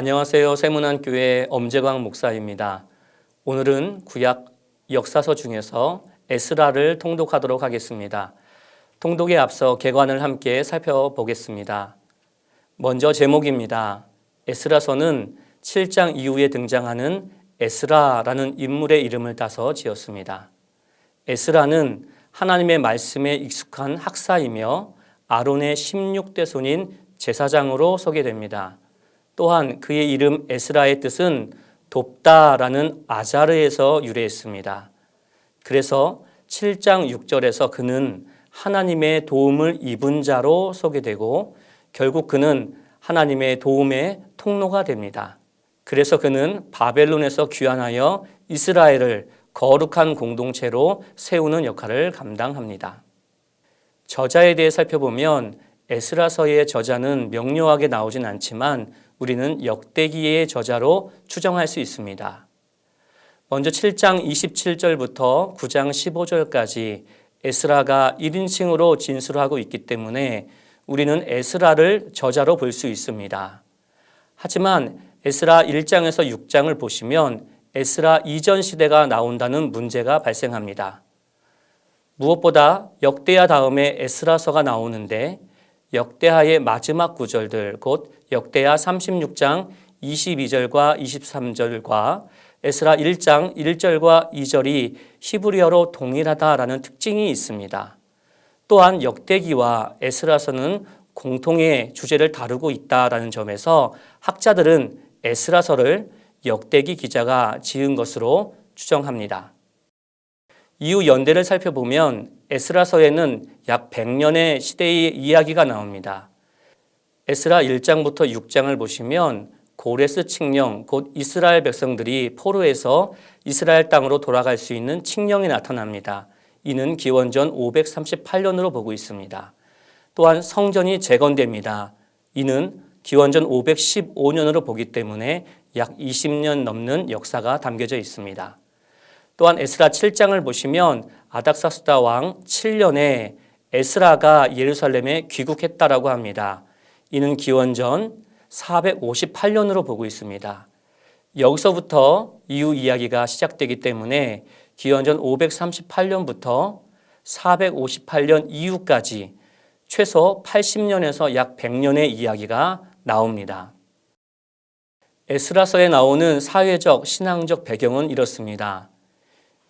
안녕하세요. 세문안교회 엄재광 목사입니다. 오늘은 구약 역사서 중에서 에스라를 통독하도록 하겠습니다. 통독에 앞서 계관을 함께 살펴보겠습니다. 먼저 제목입니다. 에스라서는 7장 이후에 등장하는 에스라라는 인물의 이름을 따서 지었습니다. 에스라는 하나님의 말씀에 익숙한 학사이며 아론의 16대 손인 제사장으로 소개됩니다. 또한 그의 이름 에스라의 뜻은 돕다라는 아자르에서 유래했습니다. 그래서 7장 6절에서 그는 하나님의 도움을 입은 자로 소개되고 결국 그는 하나님의 도움의 통로가 됩니다. 그래서 그는 바벨론에서 귀환하여 이스라엘을 거룩한 공동체로 세우는 역할을 감당합니다. 저자에 대해 살펴보면 에스라서의 저자는 명료하게 나오진 않지만 우리는 역대기의 저자로 추정할 수 있습니다. 먼저 7장 27절부터 9장 15절까지 에스라가 1인칭으로 진술하고 있기 때문에 우리는 에스라를 저자로 볼 수 있습니다. 하지만 에스라 1장에서 6장을 보시면 에스라 이전 시대가 나온다는 문제가 발생합니다. 무엇보다 역대하 다음에 에스라서가 나오는데 역대하의 마지막 구절들, 곧 역대하 36장 22절과 23절과 에스라 1장 1절과 2절이 히브리어로 동일하다라는 특징이 있습니다. 또한 역대기와 에스라서는 공통의 주제를 다루고 있다라는 점에서 학자들은 에스라서를 역대기 기자가 지은 것으로 추정합니다. 이후 연대를 살펴보면 에스라서에는 약 100년의 시대의 이야기가 나옵니다. 에스라 1장부터 6장을 보시면 고레스 칙령, 곧 이스라엘 백성들이 포로에서 이스라엘 땅으로 돌아갈 수 있는 칙령이 나타납니다. 이는 기원전 538년으로 보고 있습니다. 또한 성전이 재건됩니다. 이는 기원전 515년으로 보기 때문에 약 20년 넘는 역사가 담겨져 있습니다. 또한 에스라 7장을 보시면 아닥사스다 왕 7년에 에스라가 예루살렘에 귀국했다라고 합니다. 이는 기원전 458년으로 보고 있습니다. 여기서부터 이후 이야기가 시작되기 때문에 기원전 538년부터 458년 이후까지 최소 80년에서 약 100년의 이야기가 나옵니다. 에스라서에 나오는 사회적, 신앙적 배경은 이렇습니다.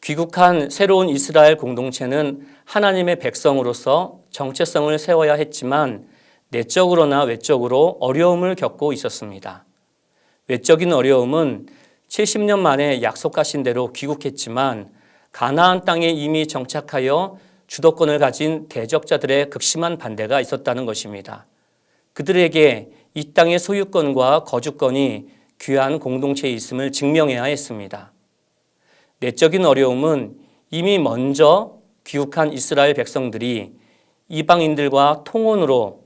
귀국한 새로운 이스라엘 공동체는 하나님의 백성으로서 정체성을 세워야 했지만 내적으로나 외적으로 어려움을 겪고 있었습니다. 외적인 어려움은 70년 만에 약속하신 대로 귀국했지만 가나안 땅에 이미 정착하여 주도권을 가진 대적자들의 극심한 반대가 있었다는 것입니다. 그들에게 이 땅의 소유권과 거주권이 귀한 공동체에 있음을 증명해야 했습니다. 내적인 어려움은 이미 먼저 귀국한 이스라엘 백성들이 이방인들과 통혼으로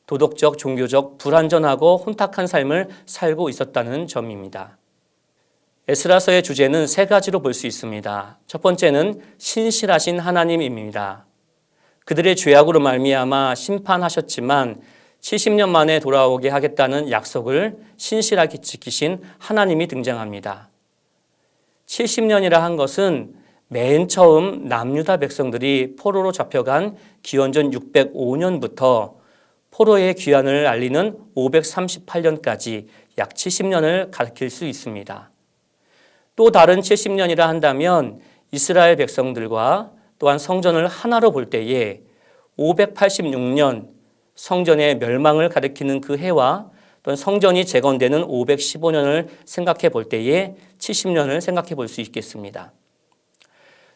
도덕적, 종교적, 불완전하고 혼탁한 삶을 살고 있었다는 점입니다. 에스라서의 주제는 세 가지로 볼 수 있습니다. 첫 번째는 신실하신 하나님입니다. 그들의 죄악으로 말미암아 심판하셨지만 70년 만에 돌아오게 하겠다는 약속을 신실하게 지키신 하나님이 등장합니다. 70년이라 한 것은 맨 처음 남유다 백성들이 포로로 잡혀간 기원전 605년부터 포로의 귀환을 알리는 538년까지 약 70년을 가리킬 수 있습니다. 또 다른 70년이라 한다면 이스라엘 백성들과 또한 성전을 하나로 볼 때에 586년 성전의 멸망을 가리키는 그 해와 또는 성전이 재건되는 515년을 생각해 볼 때에 70년을 생각해 볼 수 있겠습니다.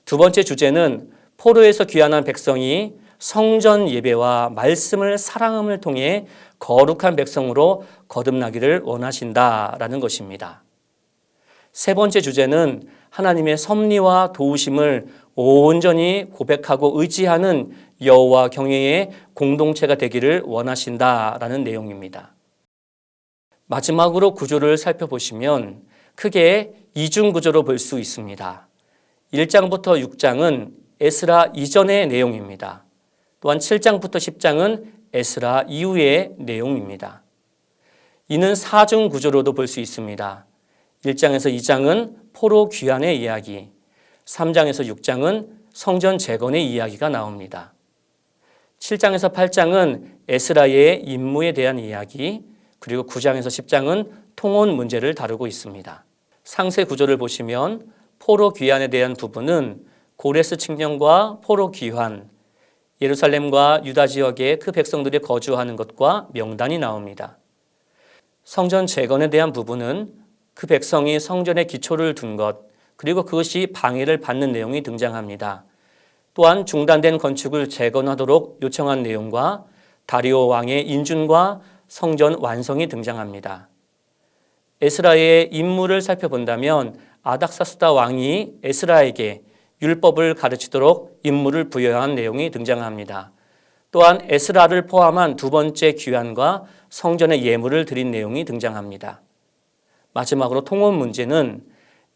두 번째 주제는 포로에서 귀환한 백성이 성전 예배와 말씀을 사랑함을 통해 거룩한 백성으로 거듭나기를 원하신다라는 것입니다. 세 번째 주제는 하나님의 섭리와 도우심을 온전히 고백하고 의지하는 여호와 경외의 공동체가 되기를 원하신다라는 내용입니다. 마지막으로 구조를 살펴보시면 크게 이중 구조로 볼 수 있습니다. 1장부터 6장은 에스라 이전의 내용입니다. 또한 7장부터 10장은 에스라 이후의 내용입니다. 이는 사중 구조로도 볼 수 있습니다. 1장에서 2장은 포로 귀환의 이야기, 3장에서 6장은 성전 재건의 이야기가 나옵니다. 7장에서 8장은 에스라의 임무에 대한 이야기, 그리고 9장에서 10장은 통혼 문제를 다루고 있습니다. 상세 구조를 보시면 포로 귀환에 대한 부분은 고레스 칙령과 포로 귀환, 예루살렘과 유다 지역에 그 백성들이 거주하는 것과 명단이 나옵니다. 성전 재건에 대한 부분은 그 백성이 성전에 기초를 둔 것, 그리고 그것이 방해를 받는 내용이 등장합니다. 또한 중단된 건축을 재건하도록 요청한 내용과 다리오 왕의 인준과 성전 완성이 등장합니다. 에스라의 임무를 살펴본다면 아닥사스다 왕이 에스라에게 율법을 가르치도록 임무를 부여한 내용이 등장합니다. 또한 에스라를 포함한 두 번째 귀환과 성전의 예물을 드린 내용이 등장합니다. 마지막으로 통혼 문제는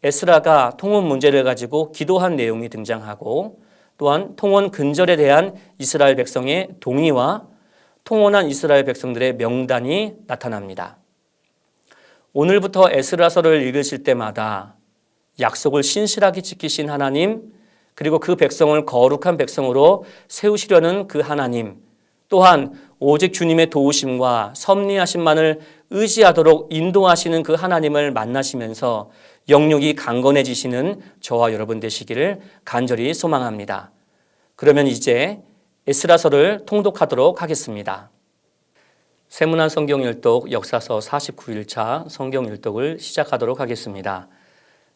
에스라가 통혼 문제를 가지고 기도한 내용이 등장하고, 또한 통혼 근절에 대한 이스라엘 백성의 동의와 통혼한 이스라엘 백성들의 명단이 나타납니다. 오늘부터 에스라서를 읽으실 때마다 약속을 신실하게 지키신 하나님, 그리고 그 백성을 거룩한 백성으로 세우시려는 그 하나님, 또한 오직 주님의 도우심과 섭리하심만을 의지하도록 인도하시는 그 하나님을 만나시면서 영육이 강건해지시는 저와 여러분 되시기를 간절히 소망합니다. 그러면 이제 에스라서를 통독하도록 하겠습니다. 세문안 성경 일독 역사서 49일차 성경 일독을 시작하도록 하겠습니다.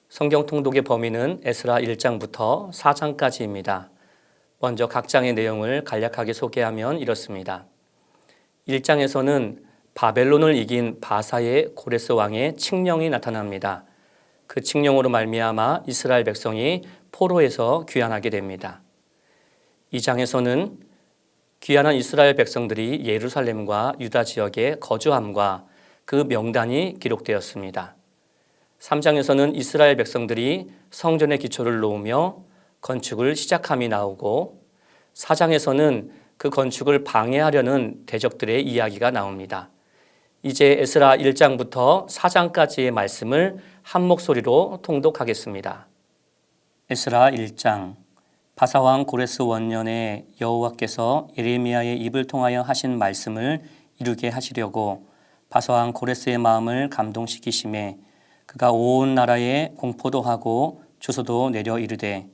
성경 통독의 범위는 에스라 1장부터 4장까지입니다. 먼저 각 장의 내용을 간략하게 소개하면 이렇습니다. 1장에서는 바벨론을 이긴 바사의 고레스 왕의 칙령이 나타납니다. 그 칙령으로 말미암아 이스라엘 백성이 포로에서 귀환하게 됩니다. 2장에서는 귀환한 이스라엘 백성들이 예루살렘과 유다 지역에 거주함과 그 명단이 기록되었습니다. 3장에서는 이스라엘 백성들이 성전의 기초를 놓으며 건축을 시작함이 나오고, 4장에서는 그 건축을 방해하려는 대적들의 이야기가 나옵니다. 이제 에스라 1장부터 4장까지의 말씀을 한 목소리로 통독하겠습니다. 에스라 1장. 바사왕 고레스 원년에 여호와께서 예레미야의 입을 통하여 하신 말씀을 이루게 하시려고 바사왕 고레스의 마음을 감동시키심에 그가 온 나라에 공포도 하고 주소도 내려 이르되,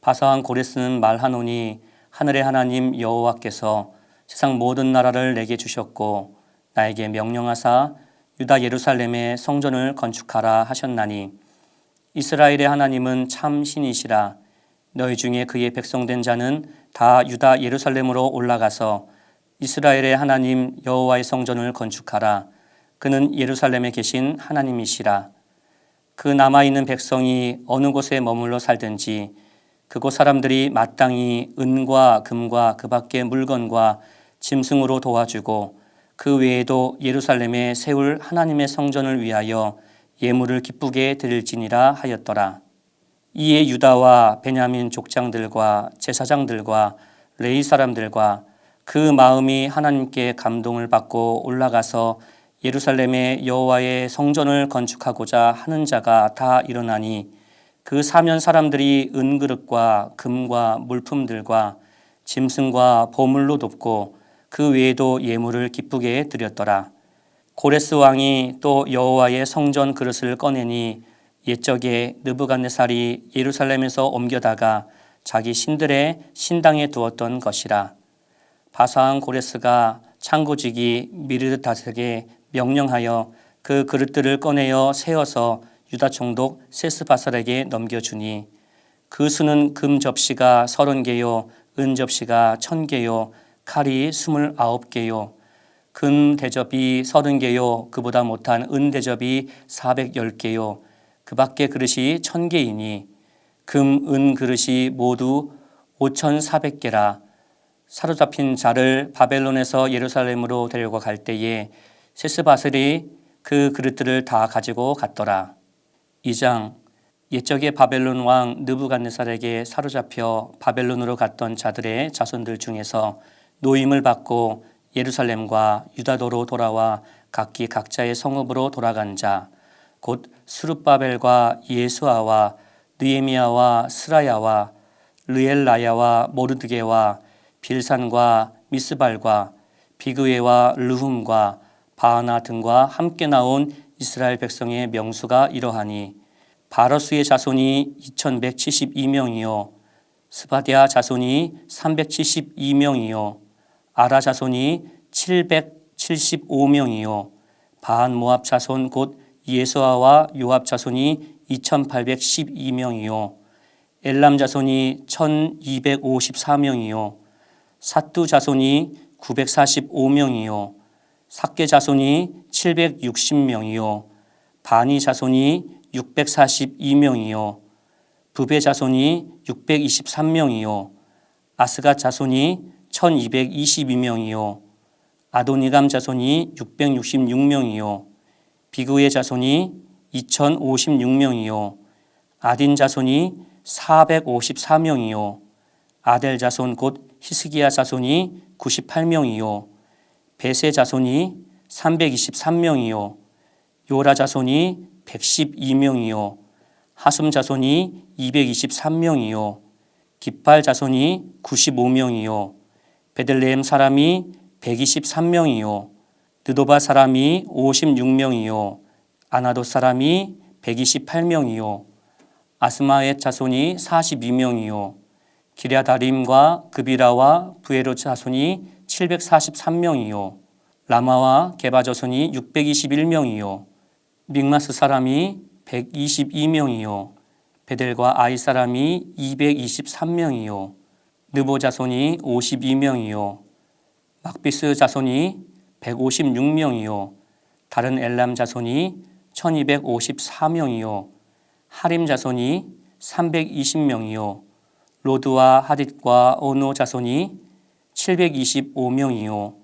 바사왕 고레스는 말하노니 하늘의 하나님 여호와께서 세상 모든 나라를 내게 주셨고 나에게 명령하사 유다 예루살렘에 성전을 건축하라 하셨나니, 이스라엘의 하나님은 참 신이시라. 너희 중에 그의 백성된 자는 다 유다 예루살렘으로 올라가서 이스라엘의 하나님 여호와의 성전을 건축하라. 그는 예루살렘에 계신 하나님이시라. 그 남아있는 백성이 어느 곳에 머물러 살든지 그곳 사람들이 마땅히 은과 금과 그 밖의 물건과 짐승으로 도와주고, 그 외에도 예루살렘에 세울 하나님의 성전을 위하여 예물을 기쁘게 드릴지니라 하였더라. 이에 유다와 베냐민 족장들과 제사장들과 레위 사람들과 그 마음이 하나님께 감동을 받고 올라가서 예루살렘에 여호와의 성전을 건축하고자 하는 자가 다 일어나니, 그 사면 사람들이 은그릇과 금과 물품들과 짐승과 보물로 돕고 그 외에도 예물을 기쁘게 드렸더라. 고레스 왕이 또 여호와의 성전 그릇을 꺼내니 옛적에 느부갓네살이 예루살렘에서 옮겨다가 자기 신들의 신당에 두었던 것이라. 바사왕 고레스가 창고지기 미르다색에 명령하여 그 그릇들을 꺼내어 세어서 유다 총독 세스바살에게 넘겨주니, 그 수는 금 접시가 30개요 은 접시가 1000개요 칼이 29개요 금 대접이 30개요 그보다 못한 은 대접이 410개요 그 밖의 그릇이 1000개이니 금, 은 그릇이 모두 5400개라. 사로잡힌 자를 바벨론에서 예루살렘으로 데려가 갈 때에 세스바셀이 그 그릇들을 다 가지고 갔더라. 2장. 옛적에 바벨론 왕 느부갓네살에게 사로잡혀 바벨론으로 갔던 자들의 자손들 중에서 노임을 받고 예루살렘과 유다도로 돌아와 각기 각자의 성읍으로 돌아간 자, 곧 스룹바벨과 예수아와 느헤미야와 스라야와 르엘라야와 모르드게와 빌산과 미스발과 비그웨와 르훔과 바하나 등과 함께 나온 이스라엘 백성의 명수가 이러하니 바러스의 자손이 2172명이요 스바디아 자손이 372명이요 아라 자손이 775명이요 바한 모압 자손 곧 예수아와 요압 자손이 2812명이요 엘람 자손이 1254명이요 삿두 자손이 945명이요 삭게 자손이 760명이요 바니 자손이 642명이요 부베 자손이 623명이요 아스갓 자손이 1222명이요 아도니감 자손이 666명이요 비그의 자손이 2056명이요 아딘 자손이 454명이요 아델 자손 곧 히스기야 자손이 98명이요 베세 자손이 323명이요 요라 자손이 112명이요 하숨 자손이 223명이요 깃발 자손이 95명이요 베들레헴 사람이 123명이요 느도바 사람이 56명이요 아나도 사람이 128명이요 아스마엣 자손이 42명이요 기랴다림과 그비라와 부에로 자손이 743명이요 라마와 게바 자손이 621명이요 믹마스 사람이 122명이요 베델과 아이 사람이 223명이요 느보 자손이 52명이요 막비스 자손이 156명이요 다른 엘람 자손이 1254명이요 하림 자손이 320명이요 로드와 하딧과 오노 자손이 725명이요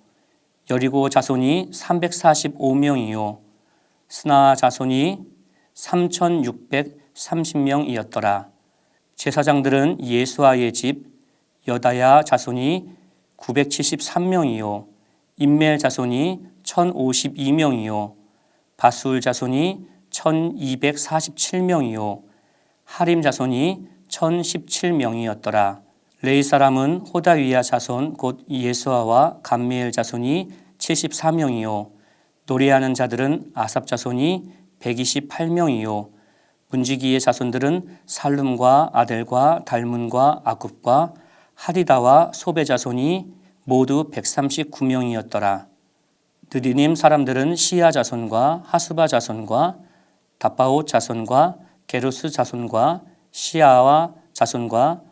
여리고 자손이 345명이요 스나 자손이 3630명이었더라. 제사장들은 예수아의 집 여다야 자손이 973명이요 임멜 자손이 1052명이요 바술 자손이 1247명이요 하림 자손이 1017명이었더라. 레이 사람은 호다위야 자손 곧 예수아와 감미엘 자손이 74명이요 노래하는 자들은 아삽 자손이 128명이요 문지기의 자손들은 살룸과 아델과 달문과 아굽과 하디다와 소베 자손이 모두 139명이었더라. 느디님 사람들은 시야 자손과 하수바 자손과 다바옷 자손과 게루스 자손과 시아와 자손과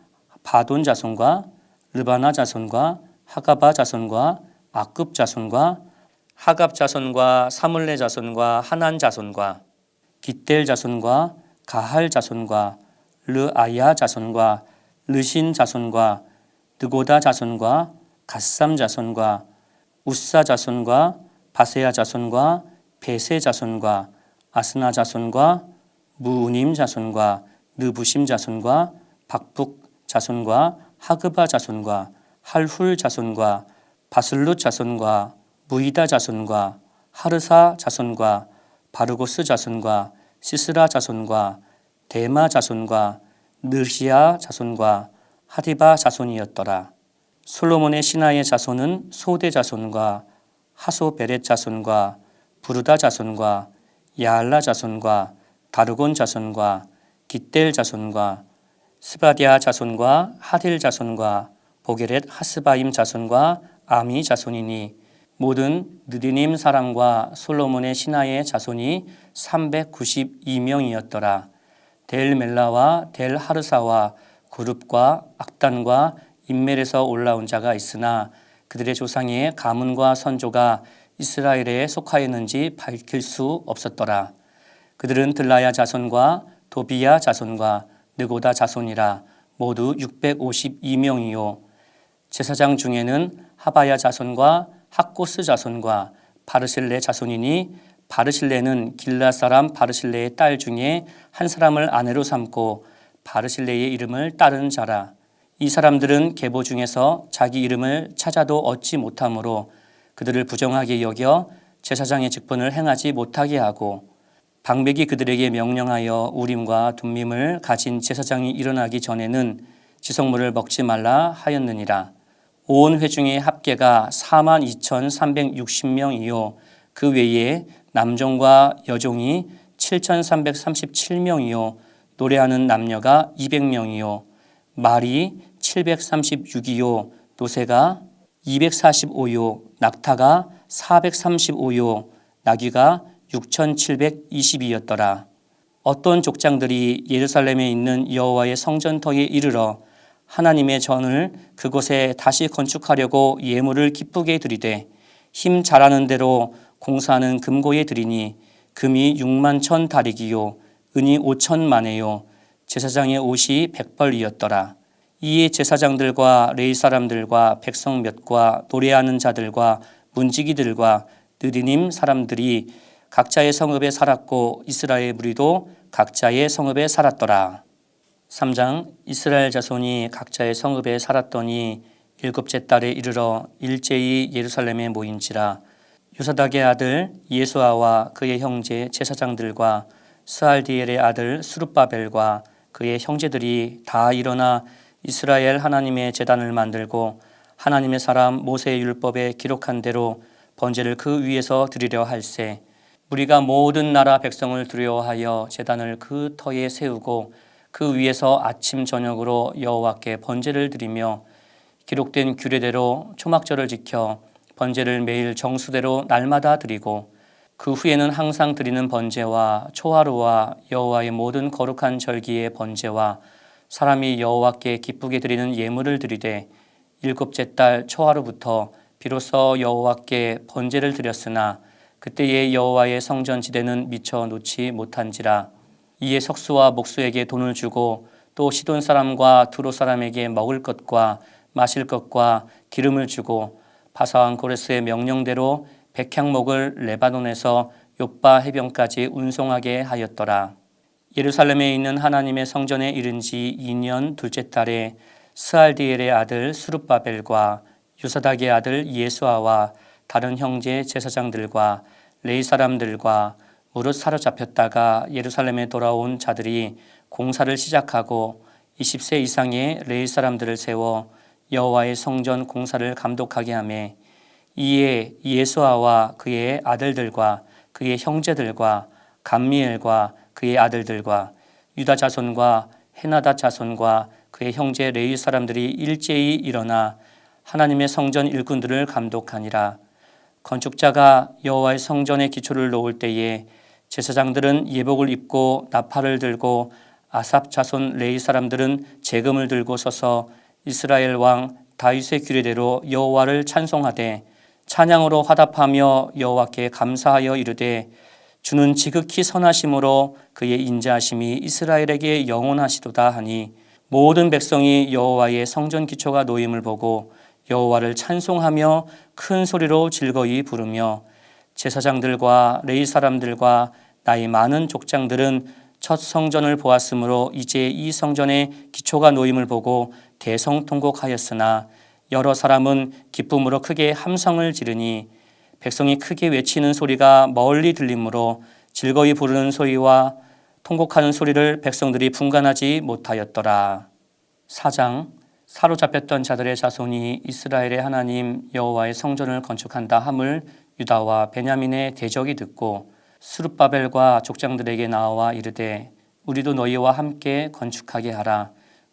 바돈 자손과 르바나 자손과 하가바 자손과 아급 자손과 하갑 자손과 사물레 자손과 하난 자손과 깃델 자손과 가할 자손과 르아야 자손과 르신 자손과 느고다 자손과 갓삼 자손과 우사 자손과 바세야 자손과 베세 자손과 아스나 자손과 무우님 자손과 느부심 자손과 박북 자손과 하그바 자손과 할훌 자손과 바슬룻 자손과 무이다 자손과 하르사 자손과 바르고스 자손과 시스라 자손과 데마 자손과 느시아 자손과 하디바 자손이었더라. 솔로몬의 신하의 자손은 소대 자손과 하소베렛 자손과 부르다 자손과 야알라 자손과 다르곤 자손과 깃델 자손과 스바디아 자손과 하딜 자손과 보게렛 하스바임 자손과 아미 자손이니 모든 느디님 사람과 솔로몬의 신하의 자손이 392명이었더라. 델 멜라와 델 하르사와 구룹과 악단과 인멜에서 올라온 자가 있으나 그들의 조상의 가문과 선조가 이스라엘에 속하였는지 밝힐 수 없었더라. 그들은 들라야 자손과 도비야 자손과 느고다 자손이라 모두 652명이요 제사장 중에는 하바야 자손과 학고스 자손과 바르실레 자손이니 바르실레는 길라 사람 바르실레의 딸 중에 한 사람을 아내로 삼고 바르실레의 이름을 따른 자라. 이 사람들은 계보 중에서 자기 이름을 찾아도 얻지 못하므로 그들을 부정하게 여겨 제사장의 직분을 행하지 못하게 하고 방백이 그들에게 명령하여 우림과 둠밈을 가진 제사장이 일어나기 전에는 지성물을 먹지 말라 하였느니라. 온 회중의 합계가 42,360명이요 그 외에 남종과 여종이 7,337명이요 노래하는 남녀가 200명이요 말이 736이요 노새가 245요 낙타가 435요 나귀가 6,720이었더라. 어떤 족장들이 예루살렘에 있는 여호와의 성전터에 이르러 하나님의 전을 그곳에 다시 건축하려고 예물을 기쁘게 드리되 힘 잘하는 대로 공사하는 금고에 드리니 금이 6만 천 다리기요 은이 5천 마네요 제사장의 옷이 100벌이었더라. 이에 제사장들과 레위 사람들과 백성 몇과 노래하는 자들과 문지기들과 느리님 사람들이 각자의 성읍에 살았고 이스라엘 무리도 각자의 성읍에 살았더라. 3장 이스라엘 자손이 각자의 성읍에 살았더니 일곱째 달에 이르러 일제히 예루살렘에 모인지라. 요사닥의 아들 예수아와 그의 형제 제사장들과 스알디엘의 아들 스룹바벨과 그의 형제들이 다 일어나 이스라엘 하나님의 제단을 만들고 하나님의 사람 모세의 율법에 기록한 대로 번제를 그 위에서 드리려 할세. 우리가 모든 나라 백성을 두려워하여 제단을 그 터에 세우고 그 위에서 아침 저녁으로 여호와께 번제를 드리며 기록된 규례대로 초막절을 지켜 번제를 매일 정수대로 날마다 드리고 그 후에는 항상 드리는 번제와 초하루와 여호와의 모든 거룩한 절기의 번제와 사람이 여호와께 기쁘게 드리는 예물을 드리되 일곱째 달 초하루부터 비로소 여호와께 번제를 드렸으나 그때의 여호와의 성전 지대는 미처 놓지 못한지라. 이에 석수와 목수에게 돈을 주고 또 시돈 사람과 두로 사람에게 먹을 것과 마실 것과 기름을 주고 바사왕 고레스의 명령대로 백향목을 레바논에서 욥바 해변까지 운송하게 하였더라. 예루살렘에 있는 하나님의 성전에 이른 지 2년 둘째 달에 스알디엘의 아들 스룹바벨과 요사닥의 아들 예수아와 다른 형제 제사장들과 레위 사람들과 무릇 사로잡혔다가 예루살렘에 돌아온 자들이 공사를 시작하고 20세 이상의 레위 사람들을 세워 여호와의 성전 공사를 감독하게 하매 이에 예수아와 그의 아들들과 그의 형제들과 감미엘과 그의 아들들과 유다 자손과 헤나다 자손과 그의 형제 레위 사람들이 일제히 일어나 하나님의 성전 일꾼들을 감독하니라. 건축자가 여호와의 성전의 기초를 놓을 때에 제사장들은 예복을 입고 나팔을 들고 아삽 자손 레위 사람들은 재금을 들고 서서 이스라엘 왕 다윗의 규례대로 여호와를 찬송하되 찬양으로 화답하며 여호와께 감사하여 이르되 주는 지극히 선하심으로 그의 인자하심이 이스라엘에게 영원하시도다 하니 모든 백성이 여호와의 성전 기초가 놓임을 보고 여호와를 찬송하며 큰 소리로 즐거이 부르며 제사장들과 레위 사람들과 나이 많은 족장들은 첫 성전을 보았으므로 이제 이 성전의 기초가 놓임을 보고 대성통곡하였으나 여러 사람은 기쁨으로 크게 함성을 지르니 백성이 크게 외치는 소리가 멀리 들리므로 즐거이 부르는 소리와 통곡하는 소리를 백성들이 분간하지 못하였더라. 4장 사로잡혔던 자들의 자손이 이스라엘의 하나님 여호와의 성전을 건축한다 함을 유다와 베냐민의 대적이 듣고 스룹바벨과 족장들에게 나와 이르되 우리도 너희와 함께 건축하게 하라.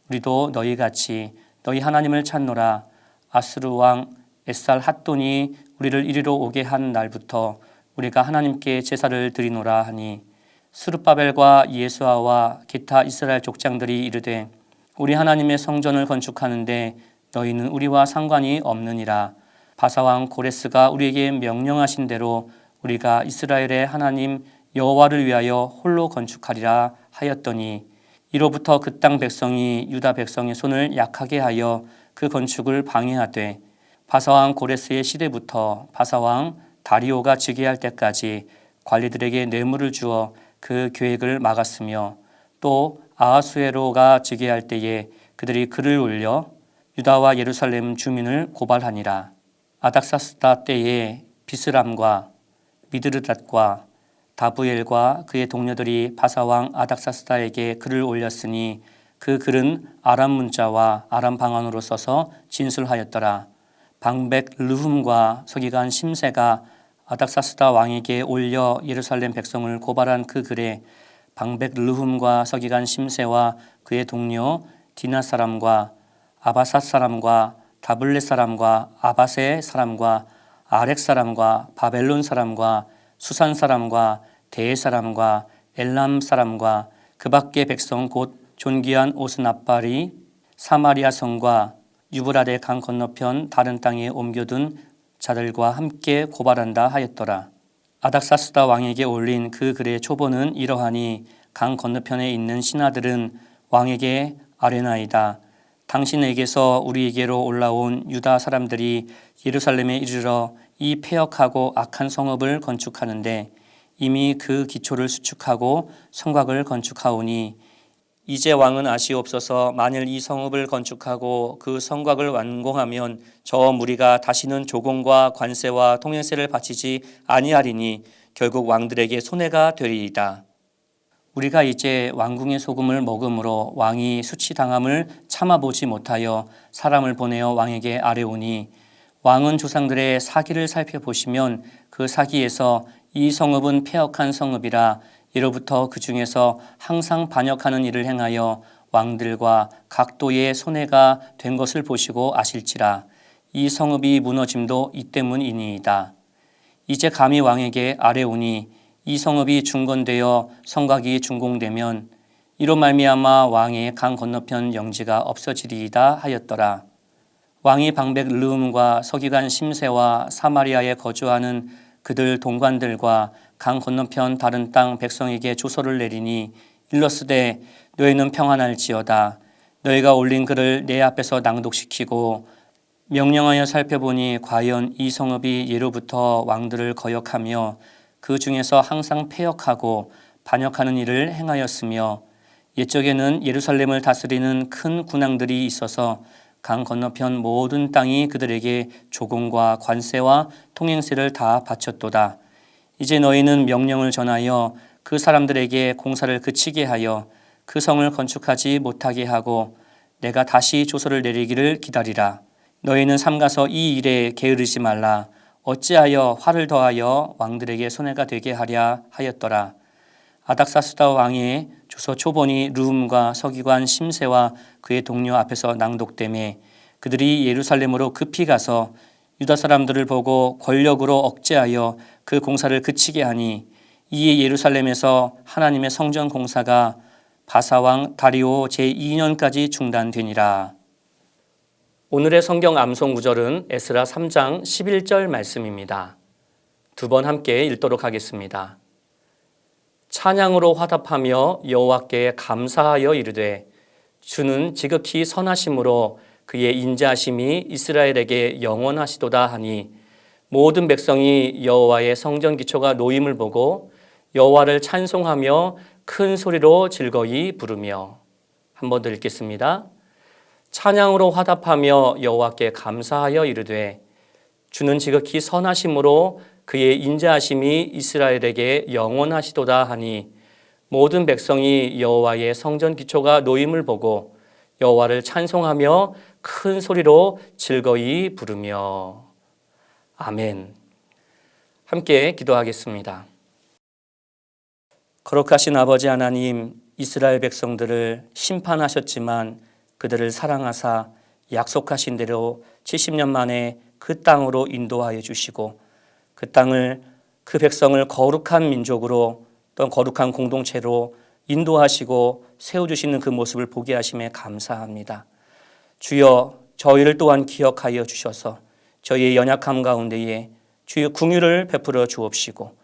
우리도 너희같이 너희 하나님을 찾노라. 아스루 왕 에살 핫돈이 우리를 이리로 오게 한 날부터 우리가 하나님께 제사를 드리노라 하니 스룹바벨과 예수아와 기타 이스라엘 족장들이 이르되 우리 하나님의 성전을 건축하는데 너희는 우리와 상관이 없느니라. 바사왕 고레스가 우리에게 명령하신 대로 우리가 이스라엘의 하나님 여호와를 위하여 홀로 건축하리라 하였더니 이로부터 그 땅 백성이 유다 백성의 손을 약하게 하여 그 건축을 방해하되 바사왕 고레스의 시대부터 바사왕 다리오가 즉위할 때까지 관리들에게 뇌물을 주어 그 계획을 막았으며 또 아하수에로가 즉위할 때에 그들이 글을 올려 유다와 예루살렘 주민을 고발하니라. 아닥사스다 때에 비스람과 미드르닷과 다부엘과 그의 동료들이 바사왕 아닥사스다에게 글을 올렸으니 그 글은 아람 문자와 아람 방언으로 써서 진술하였더라. 방백 르훔과 서기관 심세가 아닥사스다 왕에게 올려 예루살렘 백성을 고발한 그 글에 방백 르훔과 서기관 심세와 그의 동료 디나 사람과 아바삿 사람과 다블렛 사람과 아바세 사람과 아렉 사람과 바벨론 사람과 수산 사람과 대 사람과 엘람 사람과 그 밖의 백성 곧 존귀한 오스나발이 사마리아 성과 유브라데 강 건너편 다른 땅에 옮겨둔 자들과 함께 고발한다 하였더라. 아닥사스다 왕에게 올린 그 글의 초본은 이러하니 강 건너편에 있는 신하들은 왕에게 아뢰나이다. 당신에게서 우리에게로 올라온 유다 사람들이 예루살렘에 이르러 이 패역하고 악한 성읍을 건축하는데 이미 그 기초를 수축하고 성곽을 건축하오니 이제 왕은 아시옵소서. 만일 이 성읍을 건축하고 그 성곽을 완공하면 저 무리가 다시는 조공과 관세와 통행세를 바치지 아니하리니 결국 왕들에게 손해가 되리이다. 우리가 이제 왕궁의 소금을 먹음으로 왕이 수치당함을 참아보지 못하여 사람을 보내어 왕에게 아뢰오니 왕은 조상들의 사기를 살펴보시면 그 사기에서 이 성읍은 패역한 성읍이라 이로부터 그 중에서 항상 반역하는 일을 행하여 왕들과 각도의 손해가 된 것을 보시고 아실지라. 이 성읍이 무너짐도 이 때문이니이다. 이제 감히 왕에게 아뢰오니 이 성읍이 중건되어 성곽이 준공되면 이로 말미암아 왕의 강 건너편 영지가 없어지리이다 하였더라. 왕이 방백 르움과 서기관 심세와 사마리아에 거주하는 그들 동관들과 강 건너편 다른 땅 백성에게 조서를 내리니 일러스되 너희는 평안할지어다. 너희가 올린 글을 내 앞에서 낭독시키고 명령하여 살펴보니 과연 이 성읍이 예로부터 왕들을 거역하며 그 중에서 항상 패역하고 반역하는 일을 행하였으며 옛적에는 예루살렘을 다스리는 큰 군왕들이 있어서 강 건너편 모든 땅이 그들에게 조공과 관세와 통행세를 다 바쳤도다. 이제 너희는 명령을 전하여 그 사람들에게 공사를 그치게 하여 그 성을 건축하지 못하게 하고 내가 다시 조서를 내리기를 기다리라. 너희는 삼가서 이 일에 게으르지 말라. 어찌하여 화를 더하여 왕들에게 손해가 되게 하랴 하였더라. 아닥사스다 왕의 조서 초본이 르움과 서기관 심세와 그의 동료 앞에서 낭독되매 그들이 예루살렘으로 급히 가서 유다 사람들을 보고 권력으로 억제하여 그 공사를 그치게 하니 이에 예루살렘에서 하나님의 성전 공사가 바사왕 다리오 제2년까지 중단되니라. 오늘의 성경 암송 구절은 에스라 3장 11절 말씀입니다. 두 번 함께 읽도록 하겠습니다. 찬양으로 화답하며 여호와께 감사하여 이르되 주는 지극히 선하심으로 그의 인자하심이 이스라엘에게 영원하시도다 하니 모든 백성이 여호와의 성전 기초가 놓임을 보고 여호와를 찬송하며 큰 소리로 즐거이 부르며. 한 번 더 읽겠습니다. 찬양으로 화답하며 여호와께 감사하여 이르되 주는 지극히 선하심으로 그의 인자하심이 이스라엘에게 영원하시도다 하니 모든 백성이 여호와의 성전 기초가 놓임을 보고 여호와를 찬송하며 큰 소리로 즐거이 부르며. 아멘. 함께 기도하겠습니다. 거룩하신 아버지 하나님, 이스라엘 백성들을 심판하셨지만 그들을 사랑하사 약속하신 대로 70년 만에 그 땅으로 인도하여 주시고 그 땅을, 그 백성을 거룩한 민족으로 또 거룩한 공동체로 인도하시고 세워주시는 그 모습을 보게 하심에 감사합니다. 주여, 저희를 또한 기억하여 주셔서 저희의 연약함 가운데에 주의 긍휼을 베풀어 주옵시고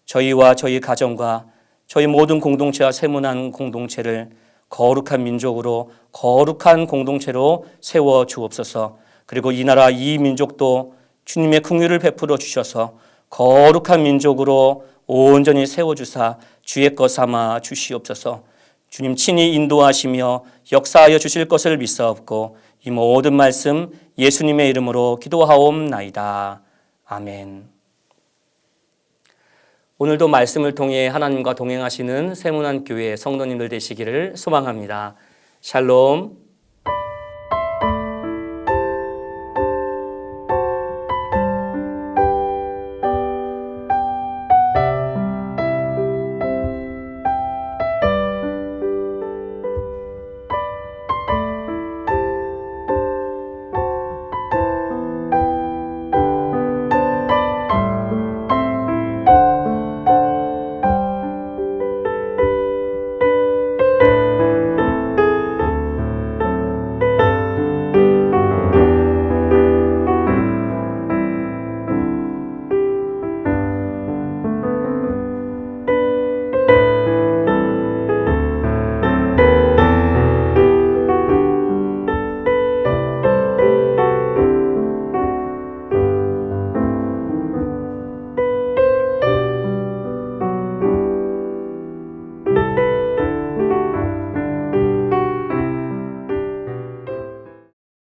저희와 저희 가정과 저희 모든 공동체와 세문한 공동체를 거룩한 민족으로 거룩한 공동체로 세워 주옵소서. 그리고 이 나라 이 민족도 주님의 긍휼을 베풀어 주셔서 거룩한 민족으로 온전히 세워주사 주의 것 삼아 주시옵소서. 주님 친히 인도하시며 역사하여 주실 것을 믿사옵고 이 모든 말씀 예수님의 이름으로 기도하옵나이다. 아멘. 오늘도 말씀을 통해 하나님과 동행하시는 세문안 교회 성도님들 되시기를 소망합니다. 샬롬.